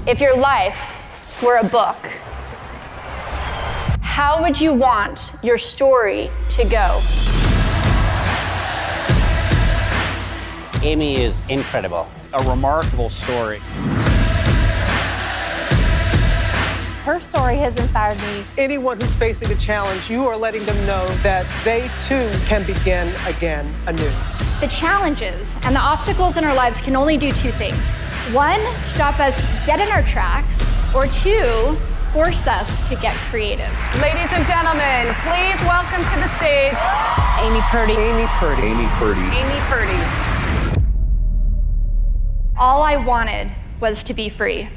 If your life were a book, how would you want your story to go? Amy is incredible. A remarkable story. Her story has inspired me. Anyone who's facing a challenge, you are letting them know that they too can begin again anew. The challenges and the obstacles in our lives can only do two things. One, stop us dead in our tracks, or two, force us to get creative. Ladies and gentlemen, please welcome to the stage Amy Purdy. Amy Purdy. Amy Purdy. Amy Purdy. All I wanted was to be free.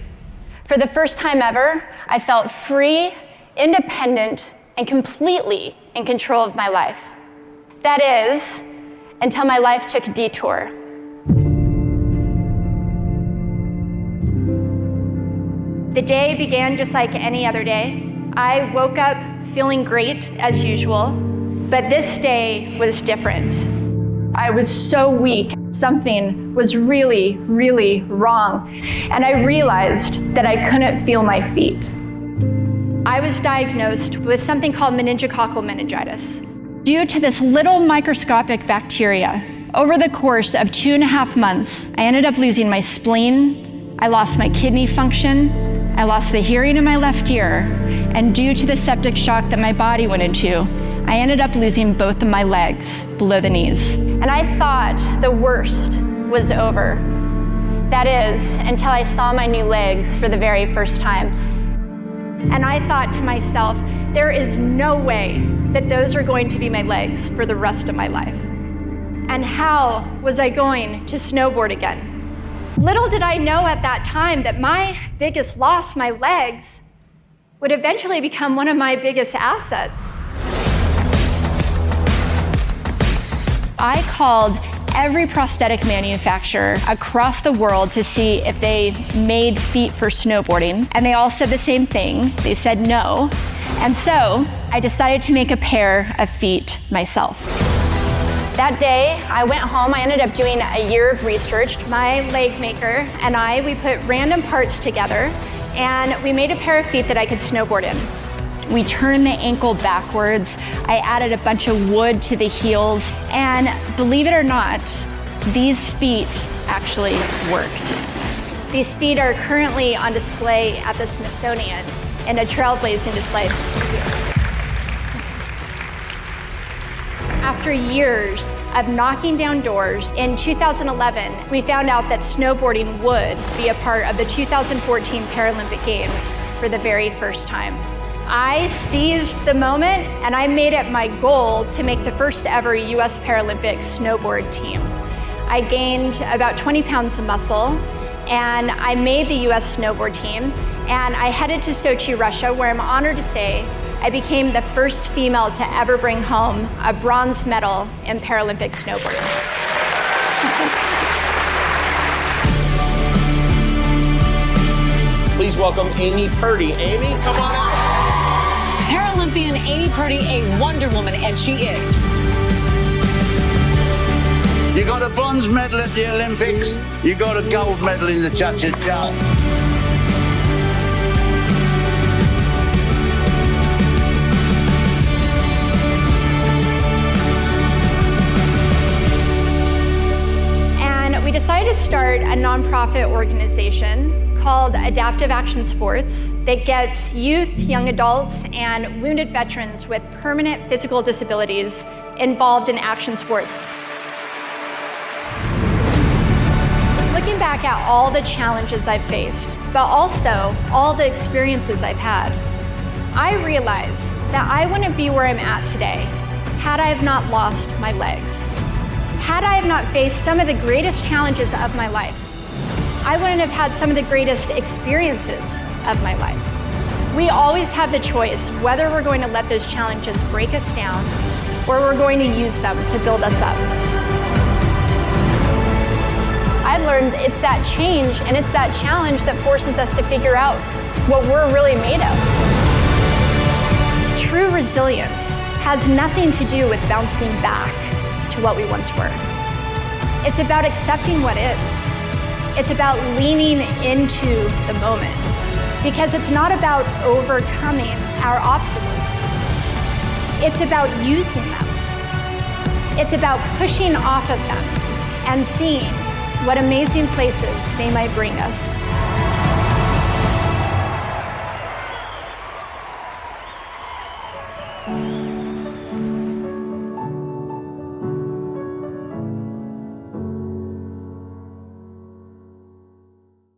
For the first time ever, I felt free, independent, and completely in control of my life. That is, until my life took a detour. The day began just like any other day. I woke up feeling great as usual, but this day was different. I was so weak. Something was really, really wrong, and I realized that I couldn't feel my feet. I was diagnosed with something called meningococcal meningitis. Due to this little microscopic bacteria, over the course of 2.5 months, I ended up losing my spleen, I lost my kidney function, I lost the hearing in my left ear, and due to the septic shock that my body went into, I ended up losing both of my legs below the knees. And I thought the worst was over. That is, until I saw my new legs for the very first time. And I thought to myself, there is no way that those are going to be my legs for the rest of my life. And how was I going to snowboard again? Little did I know at that time that my biggest loss, my legs, would eventually become one of my biggest assets. I called every prosthetic manufacturer across the world to see if they made feet for snowboarding, and they all said the same thing. They said no. And so I decided to make a pair of feet myself. That day, I went home. I ended up doing a year of research. My leg maker and we put random parts together, and we made a pair of feet that I could snowboard in. We turned the ankle backwards. I added a bunch of wood to the heels, and believe it or not, these feet actually worked. These feet are currently on display at the Smithsonian in a trailblazing display. After years of knocking down doors, in 2011, we found out that snowboarding would be a part of the 2014 Paralympic Games for the very first time. I seized the moment, and I made it my goal to make the first ever US Paralympic snowboard team. I gained about 20 pounds of muscle, and I made the US snowboard team, and I headed to Sochi, Russia, where I'm honored to say I became the first female to ever bring home a bronze medal in Paralympic snowboarding. Please welcome Amy Purdy. Amy, come on out. Paralympian Amy Purdy, a Wonder Woman, and she is. You got a bronze medal at the Olympics. You got a gold medal in the cha-cha-cha. We decided to start a nonprofit organization called Adaptive Action Sports that gets youth, young adults, and wounded veterans with permanent physical disabilities involved in action sports. Looking back at all the challenges I've faced, but also all the experiences I've had, I realize that I wouldn't be where I'm at today had I have not lost my legs. Had I have not faced some of the greatest challenges of my life, I wouldn't have had some of the greatest experiences of my life. We always have the choice whether we're going to let those challenges break us down or we're going to use them to build us up. I've learned it's that change and it's that challenge that forces us to figure out what we're really made of. True resilience has nothing to do with bouncing back to what we once were. It's about accepting what is. It's about leaning into the moment, because it's not about overcoming our obstacles. It's about using them. It's about pushing off of them and seeing what amazing places they might bring us.